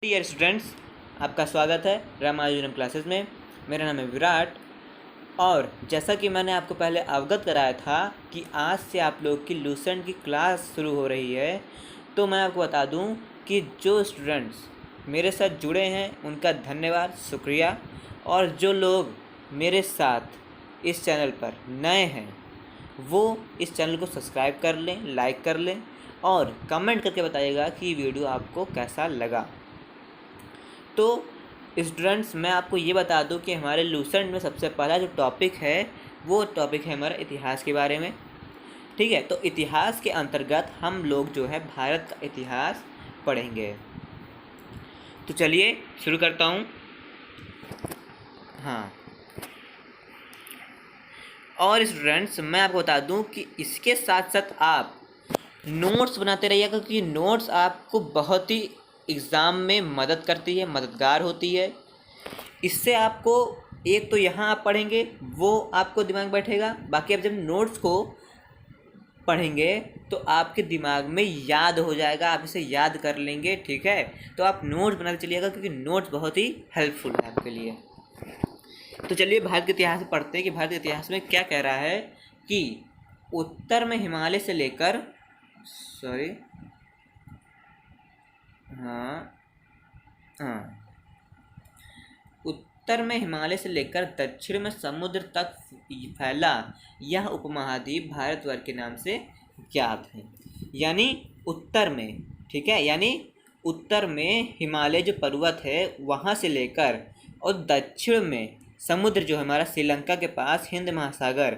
Dear students, आपका स्वागत है रामानुजन क्लासेस में। मेरा नाम है विराट। और जैसा कि मैंने आपको पहले अवगत कराया था कि आज से आप लोग की लूसेंट की क्लास शुरू हो रही है, तो मैं आपको बता दूं कि जो स्टूडेंट्स मेरे साथ जुड़े हैं उनका धन्यवाद, शुक्रिया। और जो लोग मेरे साथ इस चैनल पर नए हैं वो इस चैनल को सब्सक्राइब कर लें, लाइक कर लें और कमेंट करके बताइएगा कि वीडियो आपको कैसा लगा। तो स्टूडेंट्स, मैं आपको ये बता दूं कि हमारे लूसेंट में सबसे पहला जो टॉपिक है वो टॉपिक है हमारा इतिहास के बारे में। ठीक है, तो इतिहास के अंतर्गत हम लोग जो है भारत का इतिहास पढ़ेंगे। तो चलिए शुरू करता हूँ। हाँ, और स्टूडेंट्स मैं आपको बता दूं कि इसके साथ साथ आप नोट्स बनाते रहिएगा, क्योंकि नोट्स आपको बहुत ही एग्ज़ाम में मदद करती है, मददगार होती है। इससे आपको एक तो यहाँ आप पढ़ेंगे वो आपको दिमाग में बैठेगा, बाकी आप जब नोट्स को पढ़ेंगे तो आपके दिमाग में याद हो जाएगा, आप इसे याद कर लेंगे। ठीक है, तो आप नोट्स बनाते चलिएगा क्योंकि नोट्स बहुत ही हेल्पफुल है आपके लिए। तो चलिए भारत के इतिहास पढ़ते हैं कि भारत के इतिहास में क्या कह रहा है कि उत्तर में हिमालय से लेकर उत्तर में हिमालय से लेकर दक्षिण में समुद्र तक फैला यह उपमहाद्वीप भारतवर्ष के नाम से ज्ञात है। यानी उत्तर में, ठीक है, यानी उत्तर में हिमालय जो पर्वत है वहाँ से लेकर और दक्षिण में समुद्र जो हमारा श्रीलंका के पास हिंद महासागर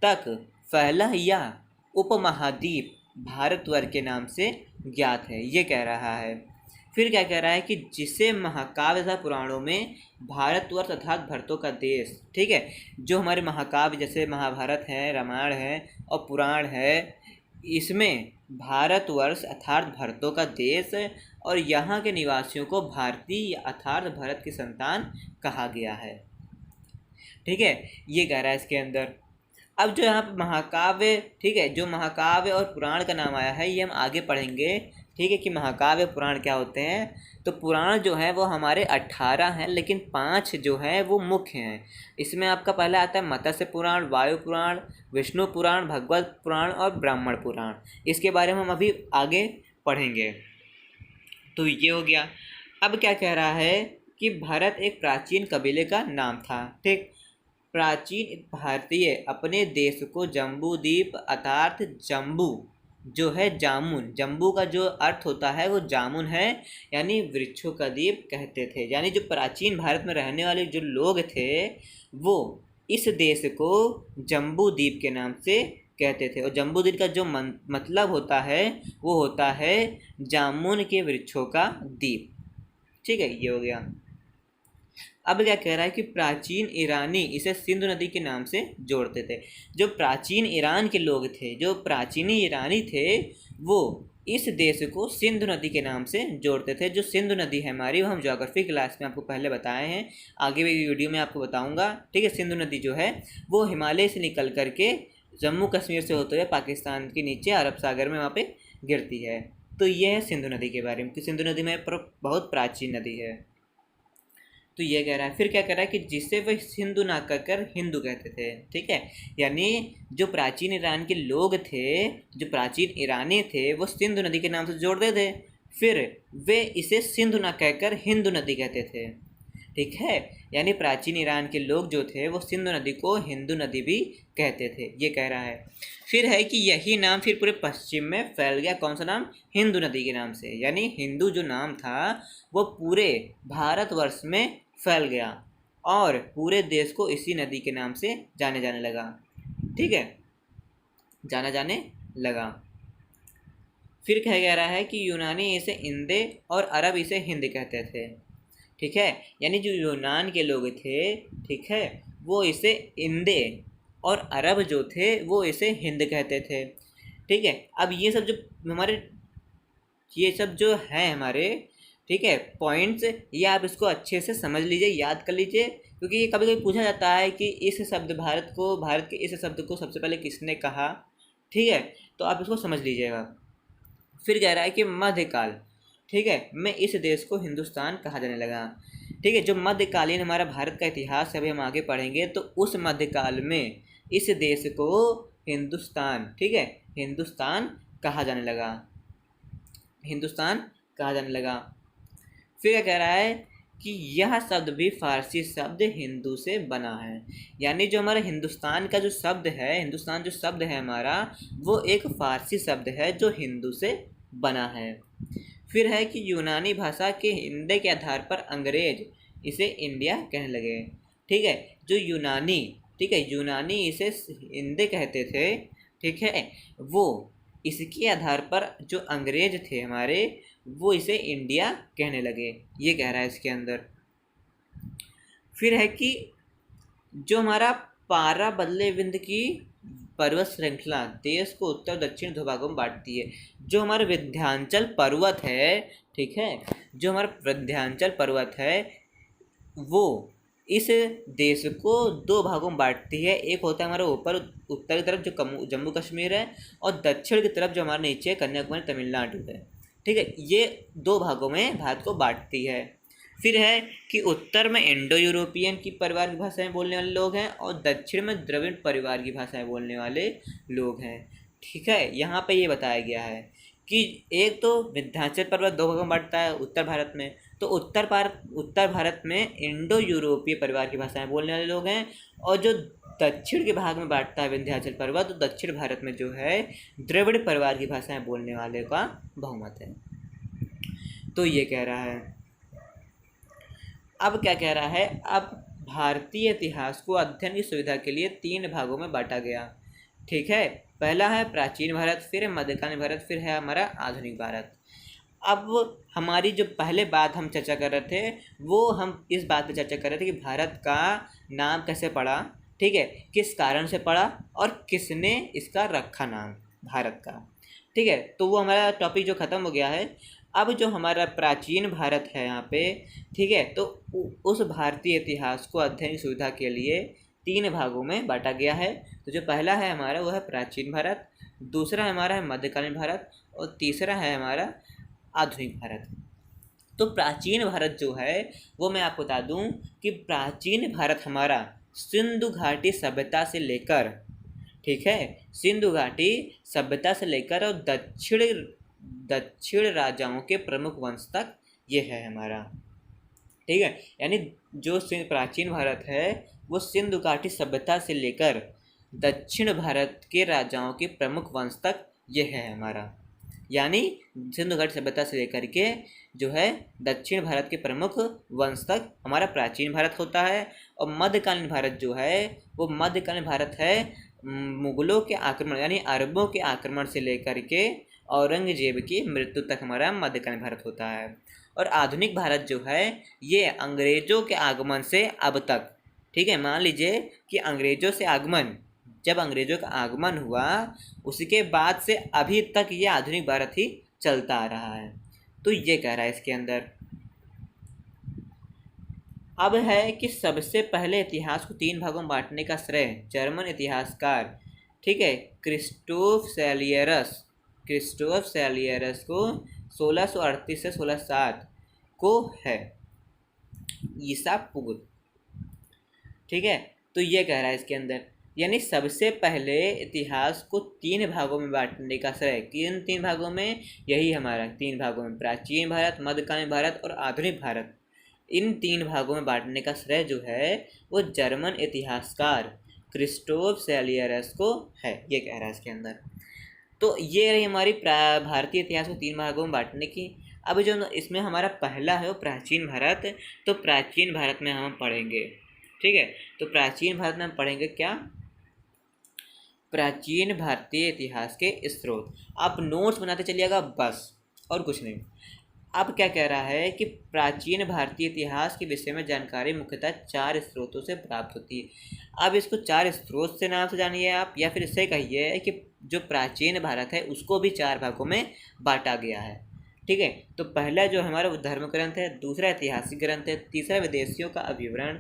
तक फैला यह उपमहाद्वीप भारतवर्ष के नाम से ज्ञात है, ये कह रहा है। फिर क्या कह रहा है कि जिसे महाकाव्य तथा पुराणों में भारतवर्ष अर्थात भरतों का देश, ठीक है, जो हमारे महाकाव्य जैसे महाभारत है, रामायण है और पुराण है, इसमें भारतवर्ष अर्थात भरतों का देश और यहाँ के निवासियों को भारतीय अर्थात भरत की संतान कहा गया है। ठीक है, ये कह रहा है इसके अंदर। अब जो यहाँ पर महाकाव्य, ठीक है, जो महाकाव्य और पुराण का नाम आया है ये हम आगे पढ़ेंगे। ठीक है, कि महाकाव्य पुराण क्या होते हैं। तो पुराण जो है वो हमारे 18 हैं, लेकिन 5 जो है वो मुख्य हैं। इसमें आपका पहला आता है मत्स्य पुराण, वायु पुराण, विष्णु पुराण, भगवत पुराण और ब्राह्मण पुराण। इसके बारे में हम अभी आगे पढ़ेंगे। तो ये हो गया। अब क्या कह रहा है कि भारत एक प्राचीन कबीले का नाम था। ठीक, प्राचीन भारतीय अपने देश को जम्बू द्वीप अर्थात जम्बू जो है जामुन, जम्बू का जो अर्थ होता है वो जामुन है, यानी वृक्षों का द्वीप कहते थे। यानी जो प्राचीन भारत में रहने वाले जो लोग थे वो इस देश को जम्बू द्वीप के नाम से कहते थे। और जम्बू द्वीप का जो मतलब होता है वो होता है जामुन के वृक्षों का द्वीप। ठीक है, ये हो गया। अब क्या कह रहा है कि प्राचीन ईरानी इसे सिंधु नदी के नाम से जोड़ते थे। जो प्राचीन ईरान के लोग थे, जो प्राचीनी ईरानी थे, वो इस देश को सिंधु नदी के नाम से जोड़ते थे। जो सिंधु नदी है हमारी, वो हम ज्योग्राफी क्लास में आपको पहले बताए हैं, आगे भी वीडियो में आपको बताऊंगा। ठीक है, सिंधु नदी जो है वो हिमालय से निकल करके जम्मू कश्मीर से होते हुए पाकिस्तान के नीचे अरब सागर में वहाँ पे गिरती है। तो ये है सिंधु नदी के बारे में कि सिंधु नदी में बहुत प्राचीन नदी है। तो ये कह रहा है। फिर क्या कह रहा है कि जिसे वह सिंधु ना कहकर हिंदू कहते थे। ठीक है, यानी जो प्राचीन ईरान के लोग थे, जो प्राचीन ईरानी थे, वो सिंधु नदी के नाम से जोड़ते थे, फिर वे इसे सिंधु ना कहकर हिंदू नदी कहते थे। ठीक है, यानी प्राचीन ईरान के लोग जो थे वो सिंधु नदी को हिंदू नदी भी कहते थे, ये कह रहा है। फिर है कि यही नाम फिर पूरे पश्चिम में फैल गया। कौन सा नाम? हिंदू नदी के नाम से। यानी हिंदू जो नाम था वो पूरे भारतवर्ष में फैल गया और पूरे देश को इसी नदी के नाम से जाने जाने लगा। ठीक है, जाना जाने लगा। फिर कह रहा है कि यूनानी इसे इंदे और अरब इसे हिंद कहते थे। ठीक है, यानी जो यूनान के लोग थे, ठीक है, वो इसे इंदे और अरब जो थे वो इसे हिंद कहते थे। ठीक है, अब ये सब जो है हमारे, ठीक है, पॉइंट्स, ये आप इसको अच्छे से समझ लीजिए, याद कर लीजिए, क्योंकि ये कभी कभी पूछा जाता है कि भारत के इस शब्द को सबसे पहले किसने कहा। ठीक है, तो आप इसको समझ लीजिएगा। फिर कह रहा है कि मध्यकाल ठीक है, में इस देश को हिंदुस्तान कहा जाने लगा। ठीक है, जो मध्यकालीन हमारा भारत का इतिहास है, अभी हम आगे पढ़ेंगे, तो उस मध्यकाल में इस देश को हिंदुस्तान, ठीक है, हिंदुस्तान कहा जाने लगा, हिंदुस्तान कहा जाने लगा। फिर क्या कह रहा है कि यह शब्द भी फारसी शब्द हिंदू से बना है, यानी जो हमारा हिंदुस्तान का जो शब्द है, हिंदुस्तान जो शब्द है हमारा, वो एक फारसी शब्द है जो हिंदू से बना है। फिर है कि यूनानी भाषा के हिंदी के आधार पर अंग्रेज इसे इंडिया कहने लगे। ठीक है, जो यूनानी, ठीक है, यूनानी इसे हिंदी कहते थे, ठीक है, वो इसके आधार पर जो अंग्रेज थे हमारे, वो इसे इंडिया कहने लगे, ये कह रहा है इसके अंदर। फिर है कि जो हमारा पारा बदले विंद की पर्वत श्रृंखला देश को उत्तर दक्षिण दो भागों में बांटती है। जो हमारा विंध्याचल पर्वत है, ठीक है, जो हमारा विंध्याचल पर्वत है, वो इस देश को दो भागों में बांटती है। एक होता है हमारा ऊपर उत्तर की तरफ जो जम्मू कश्मीर है, और दक्षिण की तरफ जो हमारे नीचे कन्याकुमारी तमिलनाडु है। ठीक है, ये दो भागों में भारत को बांटती है। फिर है कि उत्तर में इंडो यूरोपियन की परिवार की भाषाएं बोलने वाले लोग हैं, और दक्षिण में द्रविड़ परिवार की भाषाएं बोलने वाले लोग हैं। ठीक है, यहाँ पे ये बताया गया है कि एक तो विंध्याचल पर्वत दो भागों में बांटता है उत्तर भारत में, तो उत्तर भारत में इंडो यूरोपीय परिवार की भाषाएं बोलने वाले लोग हैं, और जो दक्षिण के भाग में बांटता है विंध्याचल पर्वत, तो दक्षिण भारत में जो है द्रविड़ परिवार की भाषाएं बोलने वाले का बहुमत है। तो ये कह रहा है। अब क्या कह रहा है, अब भारतीय इतिहास को अध्ययन की सुविधा के लिए 3 भागों में बांटा गया। ठीक है, पहला है प्राचीन भारत, फिर है मध्यकालीन भारत, फिर है हमारा आधुनिक भारत। अब हमारी जो पहले बात हम चर्चा कर रहे थे, वो हम इस बात पे चर्चा कर रहे थे कि भारत का नाम कैसे पड़ा, ठीक है, किस कारण से पड़ा, और किसने इसका रखा नाम भारत का। ठीक है, तो वो हमारा टॉपिक जो ख़त्म हो गया है। अब जो हमारा प्राचीन भारत है यहाँ पे, ठीक है, तो उस भारतीय इतिहास को अध्ययन की सुविधा के लिए 3 भागों में बांटा गया है। तो जो पहला है हमारा वो है प्राचीन भारत, दूसरा हमारा है मध्यकालीन भारत, और तीसरा है हमारा आधुनिक भारत। तो प्राचीन भारत जो है वो मैं आपको बता दूं कि प्राचीन भारत हमारा सिंधु घाटी सभ्यता से लेकर, ठीक है, सिंधु घाटी सभ्यता से लेकर और दक्षिण राजाओं के प्रमुख वंश तक ये है हमारा। ठीक है, यानी जो प्राचीन भारत है वो सिंधु घाटी सभ्यता से लेकर दक्षिण भारत के राजाओं के प्रमुख वंश तक ये है हमारा। यानी सिंधु घाटी सभ्यता से लेकर के जो है दक्षिण भारत के प्रमुख वंश तक हमारा प्राचीन भारत होता है। और मध्यकालीन भारत जो है वो मध्यकालीन भारत है मुगलों के आक्रमण यानी अरबों के आक्रमण से लेकर के औरंगजेब की मृत्यु तक हमारा मध्यकालीन भारत होता है। और आधुनिक भारत जो है ये अंग्रेजों के आगमन से अब तक, ठीक है, मान लीजिए कि अंग्रेजों से आगमन, जब अंग्रेजों का आगमन हुआ उसके बाद से अभी तक ये आधुनिक भारत ही चलता आ रहा है। तो ये कह रहा है इसके अंदर। अब है कि सबसे पहले इतिहास को 3 भागों में बांटने का श्रेय जर्मन इतिहासकार, ठीक है, क्रिस्टोफ सेलियरस को 1638 से 1607 को है, ईसा पूर्व। ठीक है, तो ये कह रहा है इसके अंदर, यानी सबसे पहले इतिहास को 3 भागों में बांटने का श्रेय, किन 3 भागों में, यही हमारा 3 भागों में प्राचीन भारत, मध्यकालीन भारत और आधुनिक भारत, इन 3 भागों में बांटने का श्रेय जो है वो जर्मन इतिहासकार क्रिस्टोफ सेलियरस को है, ये कह रहा है इसके अंदर। तो ये रही हमारी भारतीय इतिहास को 3 भागों में बांटने की। अब जो इसमें हमारा पहला है वो प्राचीन भारत। तो प्राचीन भारत में हम पढ़ेंगे, ठीक है, तो प्राचीन भारत में हम पढ़ेंगे क्या, प्राचीन भारतीय इतिहास के स्रोत। आप नोट्स बनाते चलिएगा बस, और कुछ नहीं। अब क्या कह रहा है कि प्राचीन भारतीय इतिहास के विषय में जानकारी मुख्यतः 4 स्रोतों से प्राप्त होती है। अब इसको 4 स्रोत से नाम से जानिए आप, या फिर इससे कहिए कि जो प्राचीन भारत है उसको भी 4 भागों में बांटा गया है। ठीक है, तो पहला जो हमारा धर्म ग्रंथ है, दूसरा ऐतिहासिक ग्रंथ है, तीसरा विदेशियों का अभिवरण,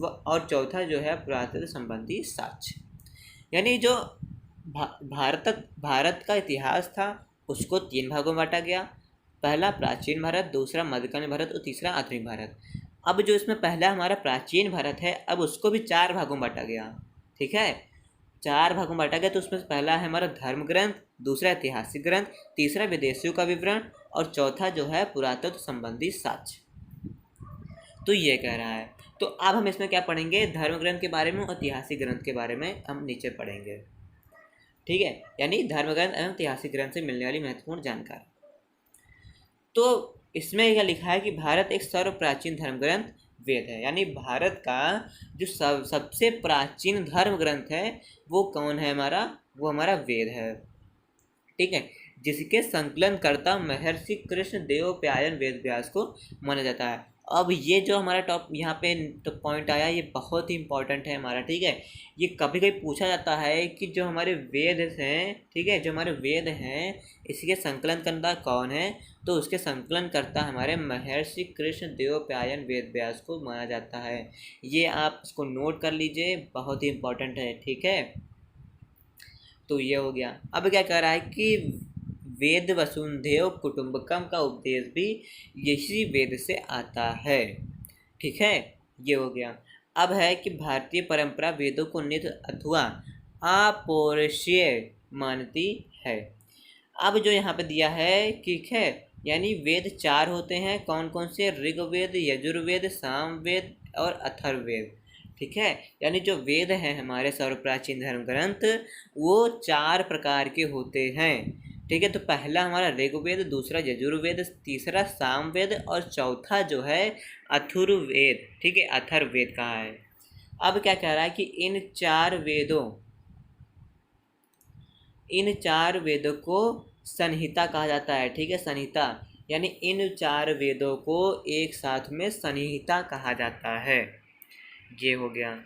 और चौथा जो है पुरातत्व संबंधी साक्ष्य। यानी जो भारत का इतिहास था उसको 3 भागों में बांटा गया। पहला प्राचीन भारत, दूसरा मध्यकालीन भारत और तीसरा आधुनिक भारत। अब जो इसमें पहला हमारा प्राचीन भारत है, अब उसको भी 4 भागों में बांटा गया। ठीक है, 4 भागों में बांटा गया। तो उसमें पहला है हमारा धर्म ग्रंथ, दूसरा ऐतिहासिक ग्रंथ, तीसरा विदेशियों का विवरण और चौथा जो है पुरातत्व संबंधी साक्ष्य। तो ये कह रहा है। तो अब हम इसमें क्या पढ़ेंगे, धर्म ग्रंथ के बारे में और ऐतिहासिक ग्रंथ के बारे में हम नीचे पढ़ेंगे। ठीक है, यानी धर्म ग्रंथ एवं ऐतिहासिक ग्रंथ से मिलने वाली महत्वपूर्ण जानकारी। तो इसमें क्या लिखा है कि भारत एक सर्व प्राचीन धर्म ग्रंथ वेद है, यानी भारत का जो सबसे प्राचीन धर्म ग्रंथ है वो कौन है हमारा, वो हमारा वेद है। ठीक है, जिसके संकलनकर्ता महर्षि कृष्ण देव प्यायन वेद व्यास को माना जाता है। अब ये जो हमारा टॉप यहाँ पे तो पॉइंट आया, ये बहुत ही इंपॉर्टेंट है हमारा। ठीक है, ये कभी कभी पूछा जाता है कि जो हमारे वेद हैं, ठीक है, जो हमारे वेद हैं इसके संकलनकर्ता कौन है, तो उसके संकलनकर्ता हमारे महर्षि कृष्ण देव प्यायन वेद व्यास को माना जाता है। ये आप इसको नोट कर लीजिए, बहुत ही इंपॉर्टेंट है। ठीक है, तो ये हो गया। अब क्या कह रहा है कि वेद वसुंधैव कुटुंबकम का उपदेश भी यही वेद से आता है। ठीक है, ये हो गया। अब है कि भारतीय परंपरा वेदों को नित्य अथवा अपौरुषीय मानती है। अब जो यहाँ पे दिया है, ठीक है, यानी वेद 4 होते हैं। कौन कौन से, ऋग्वेद, यजुर्वेद, सामवेद और अथर्ववेद। ठीक है, यानी जो वेद हैं हमारे सर्वप्राचीन धर्म ग्रंथ वो 4 प्रकार के होते हैं। ठीक है, तो पहला हमारा ऋग्वेद, दूसरा यजुर्वेद, तीसरा सामवेद और चौथा जो है अथर्ववेद। ठीक है, अथर्ववेद कहा है। अब क्या कह रहा है कि इन चार वेदों को संहिता कहा जाता है। ठीक है, संहिता, यानी इन 4 वेदों को एक साथ में संहिता कहा जाता है। ये हो गया।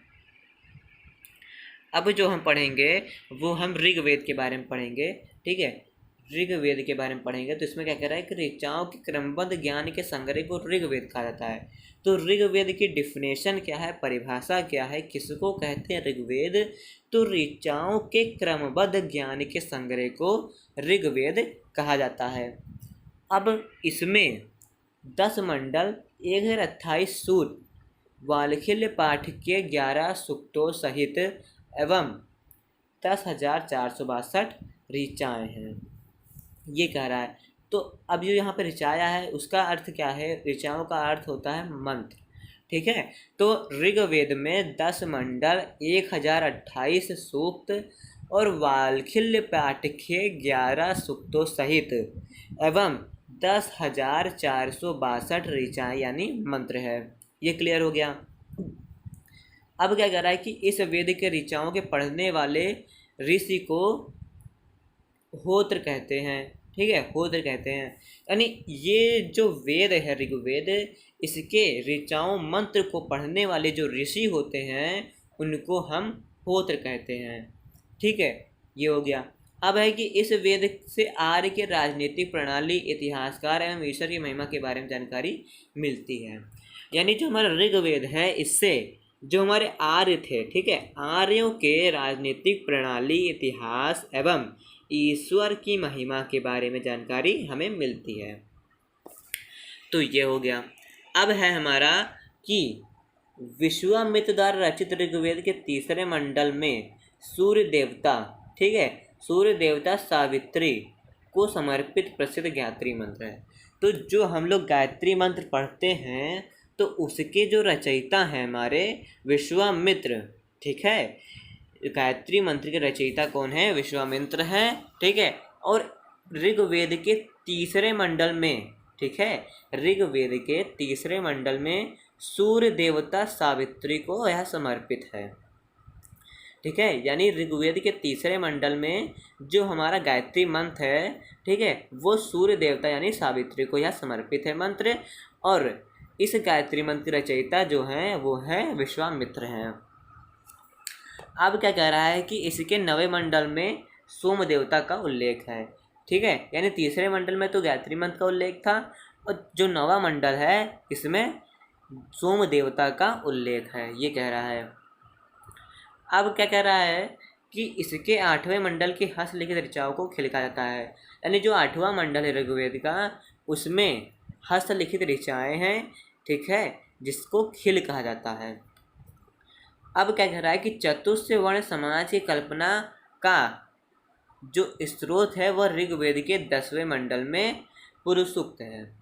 अब जो हम पढ़ेंगे वो हम ऋग्वेद के बारे में पढ़ेंगे। ठीक है, ऋग्वेद के बारे में पढ़ेंगे। तो इसमें क्या कह रहा है कि ऋचाओं के क्रमबद्ध ज्ञान के संग्रह को ऋग्वेद कहा जाता है। तो ऋग्वेद की डिफिनेशन क्या है, परिभाषा क्या है, किसको कहते हैं ऋग्वेद, तो ऋचाओं के क्रमबद्ध ज्ञान के संग्रह को ऋग्वेद कहा जाता है। अब इसमें 10 मंडल, 1028 सूक्त, वाल्खिल्य पाठ के 11 सूक्तों सहित एवं 10,462 ऋचाएँ हैं, ये कह रहा है। तो अब जो यहाँ पे ऋचाया है उसका अर्थ क्या है, ऋचाओं का अर्थ होता है मंत्र। ठीक है, तो ऋग्वेद में 10 मंडल, 1028 सूक्त और वाल्खिल्य पाठ के 11 सूक्तों सहित एवं 10,462 ऋचाएँ यानी मंत्र है। ये क्लियर हो गया। अब क्या कह रहा है कि इस वेद के ऋचाओं के पढ़ने वाले ऋषि को होत्र कहते हैं। ठीक है, होत्र कहते हैं, यानी ये जो वेद है ऋग्वेद, इसके ऋचाओं मंत्र को पढ़ने वाले जो ऋषि होते हैं उनको हम होत्र कहते हैं। ठीक है, ये हो गया। अब है कि इस वेद से आर्य के राजनीतिक प्रणाली, इतिहासकार एवं ईश्वर की महिमा के बारे में जानकारी मिलती है। यानी जो हमारा ऋग्वेद है इससे जो हमारे आर्य थे, ठीक है, आर्यों के राजनीतिक प्रणाली, इतिहास एवं ईश्वर की महिमा के बारे में जानकारी हमें मिलती है। तो ये हो गया। अब है हमारा कि विश्वामित्र द्वारा रचित ऋग्वेद के तीसरे मंडल में सूर्य देवता, ठीक है, सूर्य देवता सावित्री को समर्पित प्रसिद्ध गायत्री मंत्र है। तो जो हम लोग गायत्री मंत्र पढ़ते हैं तो उसके जो रचयिता हैं हमारे विश्वामित्र। ठीक है, गायत्री मंत्र के रचयिता कौन है, विश्वामित्र हैं। ठीक है, और ऋग्वेद के तीसरे मंडल में, ठीक है, ऋग्वेद के तीसरे मंडल में सूर्य देवता सावित्री को यह समर्पित है। ठीक है, यानी ऋग्वेद के तीसरे मंडल में जो हमारा गायत्री मंत्र है, ठीक है, वो सूर्य देवता यानी सावित्री को यह समर्पित है मंत्र। और इस गायत्री मंत्र रचयिता जो हैं वो हैं विश्वामित्र हैं। अब क्या कह रहा है कि इसके 9वें मंडल में सोम देवता का उल्लेख है। ठीक है, यानी तीसरे मंडल में तो गायत्री मंत्र का उल्लेख था और जो 9वां मंडल है इसमें सोम देवता का उल्लेख है, ये कह रहा है। अब क्या कह रहा है कि इसके 8वें मंडल के हस्तलिखित ऋचाओं को खिलका जाता है। यानी जो 8वां मंडल है ऋग्वेद का उसमें हस्तलिखित ऋचाएँ हैं, ठीक है, जिसको खिल कहा जाता है। अब क्या कह रहा है कि चतुष्ट वर्ण समाज की कल्पना का जो स्रोत है वह ऋग्वेद के 10वें मंडल में पुरुष सूक्त है।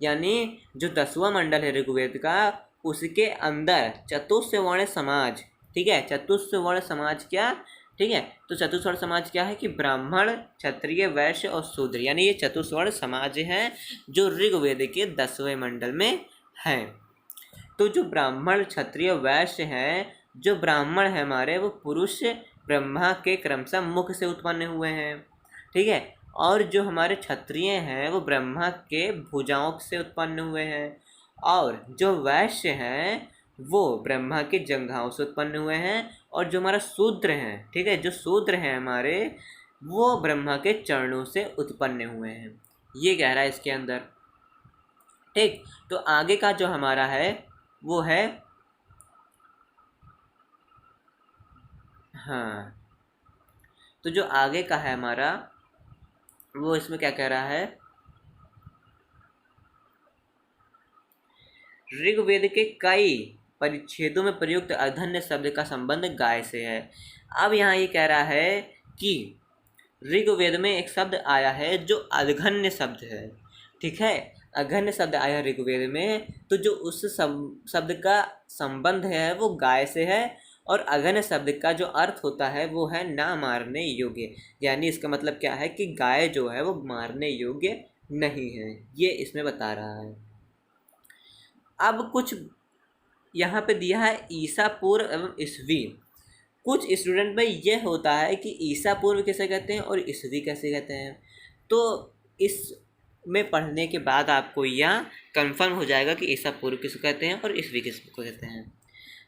यानी जो 10वां मंडल है ऋग्वेद का, उसके अंदर चतुष्ट वर्ण समाज, ठीक है, चतुष्ट वर्ण समाज क्या, ठीक है, तो चतुष्ट वर्ण समाज क्या है कि ब्राह्मण, क्षत्रिय, वैश्य और शूद्र, यानी ये चतुष्ट वर्ण समाज हैं जो ऋग्वेद के 10वें मंडल में हैं। तो जो ब्राह्मण, क्षत्रिय, वैश्य हैं, जो ब्राह्मण है हमारे वो पुरुष ब्रह्मा के क्रमशः मुख से उत्पन्न हुए हैं, ठीक है, और जो हमारे क्षत्रिय हैं वो ब्रह्मा के भुजाओं से उत्पन्न हुए हैं, और जो वैश्य हैं वो ब्रह्मा के जंघाओं से उत्पन्न हुए हैं, और जो हमारा शूद्र हैं, ठीक है, जो शूद्र हैं हमारे वो ब्रह्मा के चरणों से उत्पन्न हुए हैं। ये कह रहा है इसके अंदर, ठीक। तो आगे का जो हमारा है वो है, हाँ, तो जो आगे का है हमारा वो इसमें क्या कह रहा है, ऋग्वेद के कई परिच्छेदों में प्रयुक्त अर्धन्य शब्द का संबंध गाय से है। अब यहाँ ये कह रहा है कि ऋग्वेद में एक शब्द आया है जो अर्धन्य शब्द है, ठीक है, अर्धन्य शब्द आया है ऋग्वेद में, तो जो उस शब्द का संबंध है वो गाय से है, और अर्धन्य शब्द का जो अर्थ होता है वो है ना मारने योग्य। यानी इसका मतलब क्या है कि गाय जो है वो मारने योग्य नहीं है, ये इसमें बता रहा है। अब कुछ यहाँ पे दिया है ईसा पूर्व एवं ईस्वी। कुछ स्टूडेंट में यह होता है कि ईसा पूर्व कैसे कहते हैं और ईस्वी कैसे कहते हैं, तो इसमें पढ़ने के बाद आपको यह कंफर्म हो जाएगा कि ईसा पूर्व किसको कहते हैं और ईस्वी किसको कहते हैं।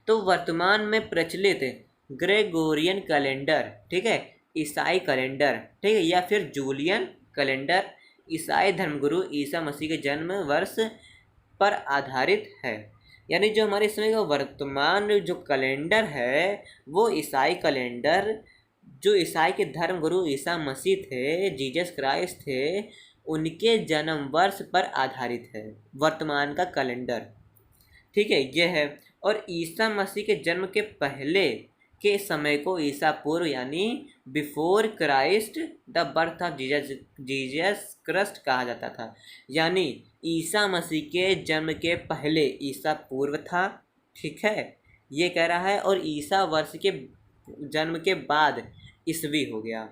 तो वर्तमान में प्रचलित ग्रेगोरियन कैलेंडर, ठीक है, ईसाई कैलेंडर, ठीक है, या फिर जूलियन कैलेंडर ईसाई धर्मगुरु ईसा मसीह के जन्म वर्ष पर आधारित है। यानी जो हमारे समय का वर्तमान जो कैलेंडर है वो ईसाई कैलेंडर, जो ईसाई के धर्मगुरु ईसा मसीह थे, जीसस क्राइस्ट थे, उनके जन्म वर्ष पर आधारित है वर्तमान का कैलेंडर, ठीक है, यह है। और ईसा मसीह के जन्म के पहले के समय को ईसा पूर्व यानी before Christ the birth of Jesus Christ कहा जाता था। यानी ईसा मसीह के जन्म के पहले ईसा पूर्व था, ठीक है, ये कह रहा है, और ईसा वर्ष के जन्म के बाद ईस्वी हो गया।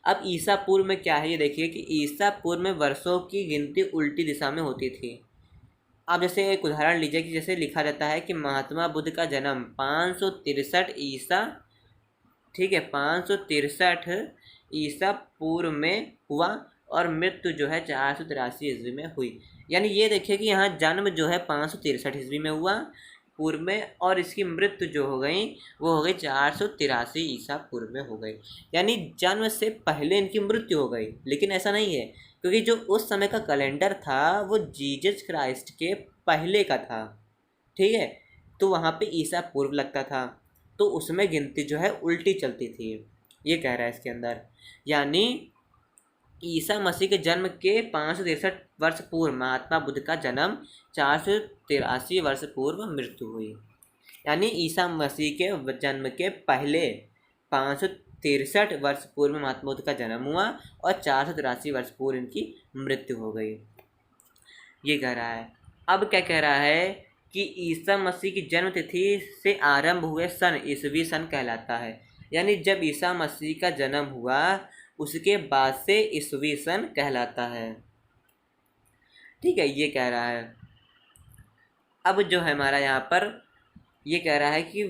अब ईसा पूर्व में क्या है ये देखिए कि ईसा पूर्व में वर्षों की गिनती उल्टी दिशा में होती थी। आप जैसे एक उदाहरण लीजिए कि जैसे लिखा जाता है कि महात्मा बुद्ध का जन्म 563 ईसा, ठीक है, 563 ईसा पूर्व में हुआ और मृत्यु जो है 483 ईस्वी में हुई। यानी ये देखिए कि यहाँ जन्म जो है 563 ईस्वी में हुआ पूर्व में, और इसकी मृत्यु जो हो गई वो हो गई 483 ईसा पूर्व में हो गई। यानी जन्म से पहले इनकी मृत्यु हो गई, लेकिन ऐसा नहीं है, क्योंकि जो उस समय का कैलेंडर था वो जीसस क्राइस्ट के पहले का था, ठीक है, तो वहाँ पे ईसा पूर्व लगता था, तो उसमें गिनती जो है उल्टी चलती थी, ये कह रहा है इसके अंदर। यानी ईसा मसीह के जन्म के 563 वर्ष पूर्व महात्मा बुद्ध का जन्म, 483 वर्ष पूर्व मृत्यु हुई। यानी ईसा मसीह के जन्म के पहले 563 वर्ष पूर्व महात्मा बुद्ध का जन्म हुआ और 483 वर्ष पूर्व इनकी मृत्यु हो गई, ये कह रहा है। अब क्या कह रहा है कि ईसा मसीह की जन्म तिथि से आरंभ हुए सन ईसवी सन कहलाता है। यानी जब ईसा मसीह का जन्म हुआ उसके बाद से ईसवी सन कहलाता है, ठीक है, ये कह रहा है। अब जो है हमारा यहाँ पर ये कह रहा है कि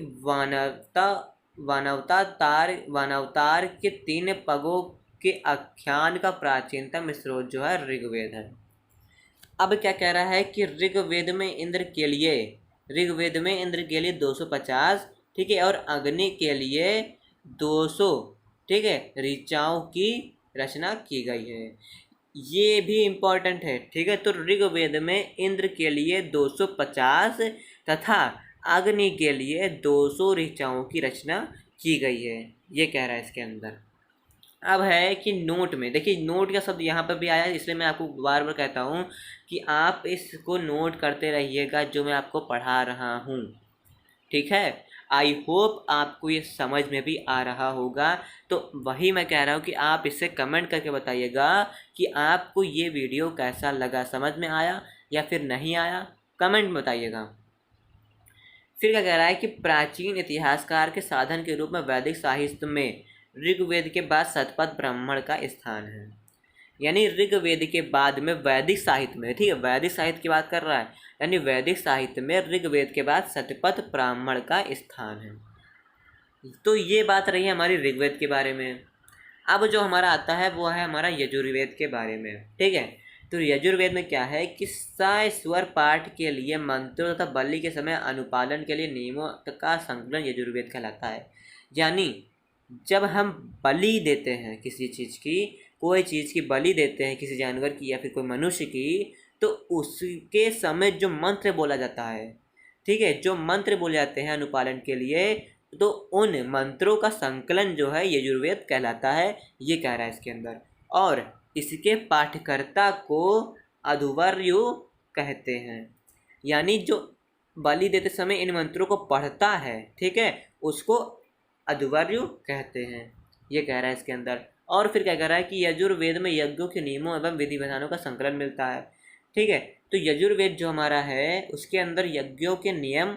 वानवतार के 3 पगों के आख्यान का प्राचीनतम स्रोत जो है ऋग्वेद है। अब क्या कह रहा है कि ऋग्वेद में इंद्र के लिए 250, ठीक है, और अग्नि के लिए 200, ठीक है, ऋचाओं की रचना की गई है। ये भी इम्पोर्टेंट है, ठीक है। तो ऋग्वेद में इंद्र के लिए 250 तथा अग्नि के लिए 200 ऋचाओं की रचना की गई है, ये कह रहा है इसके अंदर। अब है कि नोट में देखिए, नोट का शब्द यहाँ पर भी आया है, इसलिए मैं आपको बार बार कहता हूँ कि आप इसको नोट करते रहिएगा जो मैं आपको पढ़ा रहा हूँ, ठीक है। आई होप आपको ये समझ में भी आ रहा होगा। तो वही मैं कह रहा हूँ कि आप इससे कमेंट करके बताइएगा कि आपको ये वीडियो कैसा लगा, समझ में आया या फिर नहीं आया, कमेंट में बताइएगा। फिर क्या कह रहा है कि प्राचीन इतिहासकार के साधन के रूप में वैदिक साहित्य में ऋग्वेद के बाद शतपथ ब्राह्मण का स्थान है। यानी ऋग्वेद के बाद में वैदिक साहित्य में, ठीक है, वैदिक साहित्य की बात कर रहा है, यानी वैदिक साहित्य में ऋग्वेद के बाद शतपथ ब्राह्मण का स्थान है। तो ये बात रही है हमारी ऋग्वेद के बारे में। अब जो हमारा आता है वो है हमारा यजुर्वेद के बारे में, ठीक है। तो यजुर्वेद में क्या है कि साय स्वर पाठ के लिए मंत्रों तथा बलि के समय अनुपालन के लिए नियमों का संकलन यजुर्वेद कहलाता है। यानी जब हम बलि देते हैं किसी चीज़ की, कोई चीज़ की बलि देते हैं, किसी जानवर की या फिर कोई मनुष्य की, तो उसके समय जो मंत्र बोला जाता है, ठीक है, जो मंत्र बोले जाते हैं अनुपालन के लिए, तो उन मंत्रों का संकलन जो है यजुर्वेद कहलाता है, ये कह रहा है इसके अंदर। और इसके पाठकर्ता को अधुवर्यु कहते हैं। यानी जो बलि देते समय इन मंत्रों को पढ़ता है, ठीक है, उसको अधुवर्यु कहते हैं, ये कह रहा है इसके अंदर। और फिर क्या कह रहा है कि यजुर्वेद में यज्ञों के नियमों एवं विधि विधानों का संकलन मिलता है, ठीक है। तो यजुर्वेद जो हमारा है उसके अंदर यज्ञों के नियम,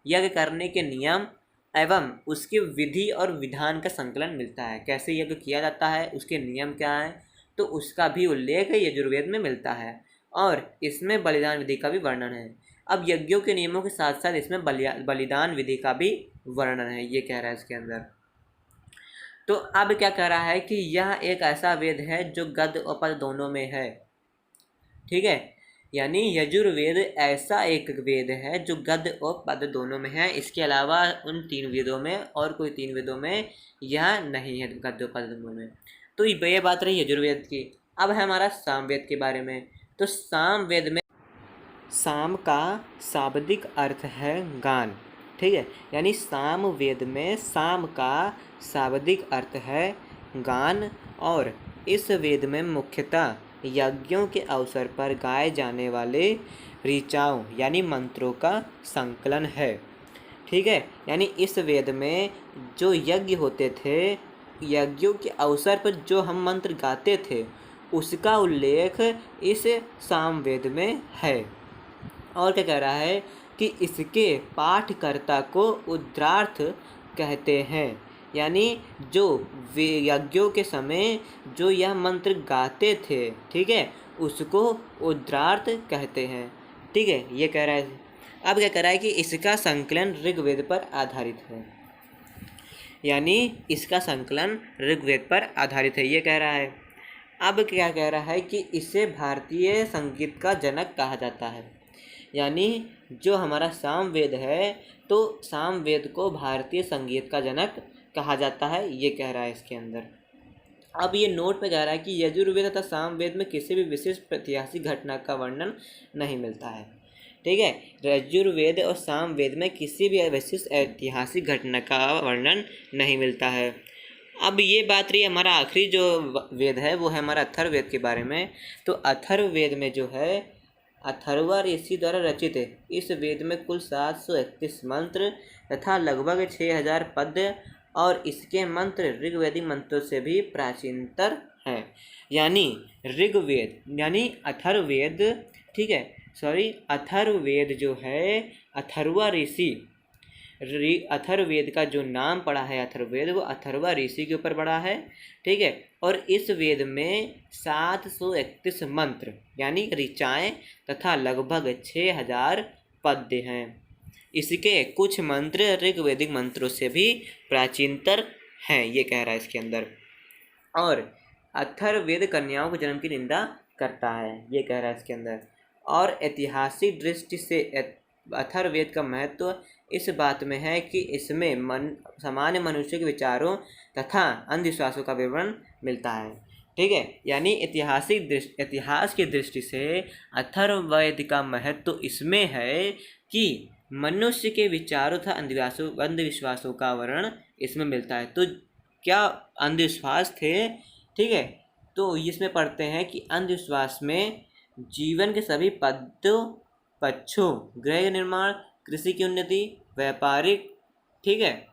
यज्ञ करने के नियम एवं उसकी विधि और विधान का संकलन मिलता है। कैसे यज्ञ किया जाता है, उसके नियम क्या है, तो उसका भी उल्लेख यजुर्वेद में मिलता है। और इसमें बलिदान विधि का भी वर्णन है। अब यज्ञों के नियमों के साथ साथ इसमें बलिदान विधि का भी वर्णन है, ये कह रहा है इसके अंदर। तो अब क्या कह रहा है कि यह एक ऐसा वेद है जो गद्य और पद दोनों में है, ठीक है। यानी यजुर्वेद ऐसा एक वेद है जो गद्य और पद दोनों में है। इसके अलावा उन 3 वेदों में और कोई 3 वेदों में यह नहीं है गद्य और पद दोनों में। तो ये बात रही यजुर्वेद की। अब है हमारा सामवेद के बारे में। तो सामवेद में साम का शाब्दिक अर्थ है गान, ठीक है। यानी सामवेद में साम का शाब्दिक अर्थ है गान। और इस वेद में मुख्यतः यज्ञों के अवसर पर गाए जाने वाले ऋचाओं यानी मंत्रों का संकलन है, ठीक है। यानी इस वेद में जो यज्ञ होते थे, यज्ञों के अवसर पर जो हम मंत्र गाते थे, उसका उल्लेख इस सामवेद में है। और क्या कह रहा है कि इसके पाठकर्ता को उद्रार्थ कहते हैं। यानी जो यज्ञों के समय जो यह मंत्र गाते थे, ठीक है, उसको उद्रार्थ कहते हैं, ठीक है, ये कह रहा है। अब क्या कह रहा है कि इसका संकलन ऋग्वेद पर आधारित है। यानी इसका संकलन ऋग्वेद पर आधारित है, ये कह रहा है। अब क्या कह रहा है कि इसे भारतीय संगीत का जनक कहा जाता है। यानी जो हमारा सामवेद है, तो सामवेद को भारतीय संगीत का जनक कहा जाता है, ये कह रहा है इसके अंदर। अब ये नोट पे कह रहा है कि यजुर्वेद तथा सामवेद में किसी भी विशेष ऐतिहासिक घटना का वर्णन नहीं मिलता है, ठीक है। यजुर्वेद और सामवेद में किसी भी विशेष ऐतिहासिक घटना का वर्णन नहीं मिलता है। अब ये बात रही हमारा आखिरी जो वेद है वो है हमारा अथर्ववेद के बारे में। तो अथर्ववेद में जो है अथर्वा ऋषि द्वारा रचित है। इस वेद में कुल 731 मंत्र तथा लगभग 6000 पद्य और इसके मंत्र ऋग्वेदिक मंत्रों से भी प्राचीनतर हैं। यानी ऋग्वेद यानी अथर्ववेद, ठीक है, अथर्ववेद जो है अथर्वा ऋषि, अथर्ववेद का जो नाम पड़ा है अथर्ववेद, वो अथर्वा ऋषि के ऊपर पड़ा है, ठीक है। और इस वेद में 731 मंत्र यानी ऋचाएँ तथा लगभग 6000 पद्य हैं। इसके कुछ मंत्र ऋग्वेदिक मंत्रों से भी प्राचीनतर हैं, ये कह रहा है इसके अंदर। और अथर्ववेद कन्याओं के जन्म की निंदा करता है, ये कह रहा है इसके अंदर। और ऐतिहासिक दृष्टि से अथर्ववेद का महत्व इस बात में है कि इसमें सामान्य मनुष्य के विचारों तथा अंधविश्वासों का विवरण मिलता है, ठीक है। यानी इतिहास की दृष्टि से अथर्ववेद का महत्व इसमें है कि मनुष्य के विचारों तथा अंधविश्वासों का वर्णन इसमें मिलता है। तो क्या अंधविश्वास थे, ठीक है। तो इसमें पढ़ते हैं कि अंधविश्वास में जीवन के सभी पक्षों, गृह निर्माण, कृषि की उन्नति, व्यापारिक, ठीक है,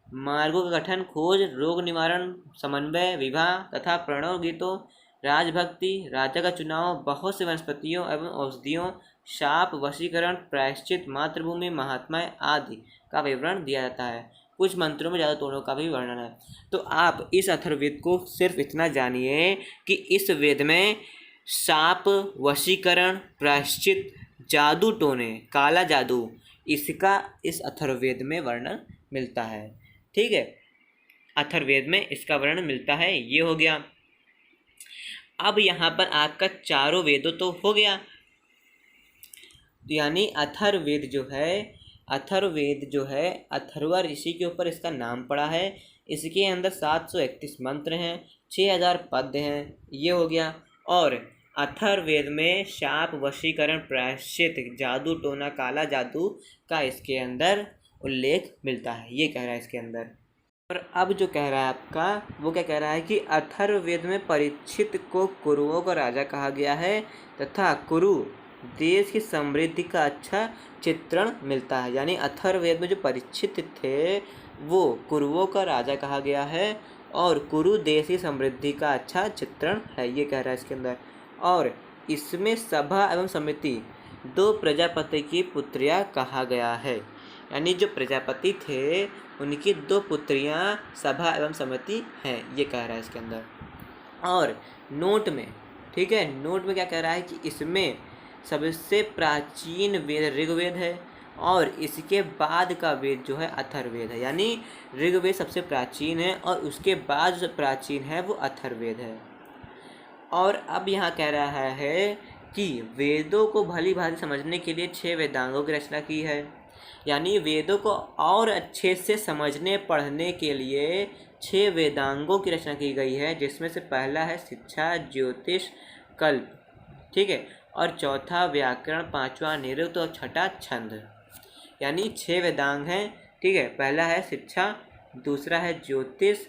मार्गों का गठन, खोज, रोग निवारण, समन्वय, विवाह तथा प्रणव गीतों, राजभक्ति, राजा का चुनाव, बहुत से वनस्पतियों एवं औषधियों, शाप, वशीकरण, प्रायश्चित, मातृभूमि, महात्माएं आदि का विवरण दिया जाता है। कुछ मंत्रों में ज़्यादा तोड़ों का भी वर्णन है। तो आप इस अथर्ववेद को सिर्फ इतना जानिए कि इस वेद में शाप, वशीकरण, प्रायश्चित, जादू टोने, काला जादू, इसका इस अथर्ववेद में वर्णन मिलता है, ठीक है। अथर्ववेद में इसका वर्णन मिलता है। ये हो गया। अब यहाँ पर आपका चारों वेदों तो हो गया, यानी अथर्ववेद जो है अथर्वा ऋषि के ऊपर इसका नाम पड़ा है। इसके अंदर 731 मंत्र हैं, 6000 पद्य हैं, ये हो गया। और अथर्ववेद में शाप, वशीकरण, प्रायश्चित, जादू टोना, काला जादू का इसके अंदर उल्लेख मिलता है, ये कह रहा है इसके अंदर। और अब जो कह रहा है आपका, वो क्या कह रहा है कि अथर्ववेद में परीक्षित को कुरुओं का राजा कहा गया है तथा कुरु देश की समृद्धि का अच्छा चित्रण मिलता है। यानी अथर्ववेद में जो परीक्षित थे वो कुरुओं का राजा कहा गया है और कुरु देश की समृद्धि का अच्छा चित्रण है, ये कह रहा है इसके अंदर। और इसमें सभा एवं समिति 2 प्रजापति की पुत्रियां कहा गया है। यानी जो प्रजापति थे उनकी 2 पुत्रियां सभा एवं समिति हैं, ये कह रहा है इसके अंदर। और नोट में, ठीक है, नोट में क्या कह रहा है कि इसमें सबसे प्राचीन वेद ऋग्वेद है और इसके बाद का वेद जो है अथर्ववेद है। यानी ऋग्वेद सबसे प्राचीन है और उसके बाद जो प्राचीन है वो अथर्ववेद है। और अब यहाँ कह रहा है कि वेदों को भली भांति समझने के लिए 6 वेदांगों की रचना की है। यानी वेदों को और अच्छे से समझने पढ़ने के लिए 6 वेदांगों की रचना की गई है, जिसमें से पहला है शिक्षा, ज्योतिष, कल्प, ठीक है, और चौथा व्याकरण, 5वां निरुक्त और 6ठा छंद। यानी 6 वेदांग हैं, ठीक है। पहला है शिक्षा, दूसरा है ज्योतिष,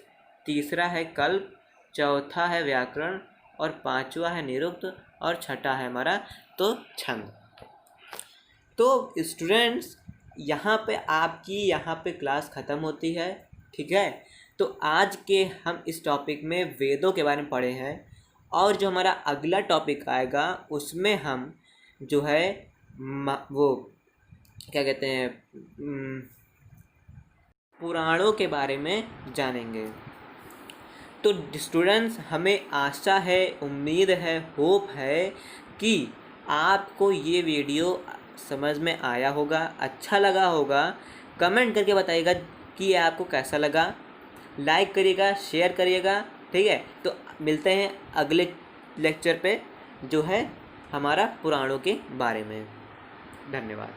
तीसरा है कल्प, चौथा है व्याकरण और 5वां है निरुक्त और 6ठा है हमारा तो छंद। तो स्टूडेंट्स यहाँ पे क्लास ख़त्म होती है, ठीक है। तो आज के हम इस टॉपिक में वेदों के बारे में पढ़े हैं और जो हमारा अगला टॉपिक आएगा उसमें हम जो है वो क्या कहते हैं पुराणों के बारे में जानेंगे। तो स्टूडेंट्स हमें आशा है, उम्मीद है, होप है कि आपको ये वीडियो समझ में आया होगा, अच्छा लगा होगा। कमेंट करके बताइएगा कि ये आपको कैसा लगा, लाइक करिएगा, शेयर करिएगा, ठीक है। तो मिलते हैं अगले लेक्चर पे जो है हमारा पुराणों के बारे में। धन्यवाद।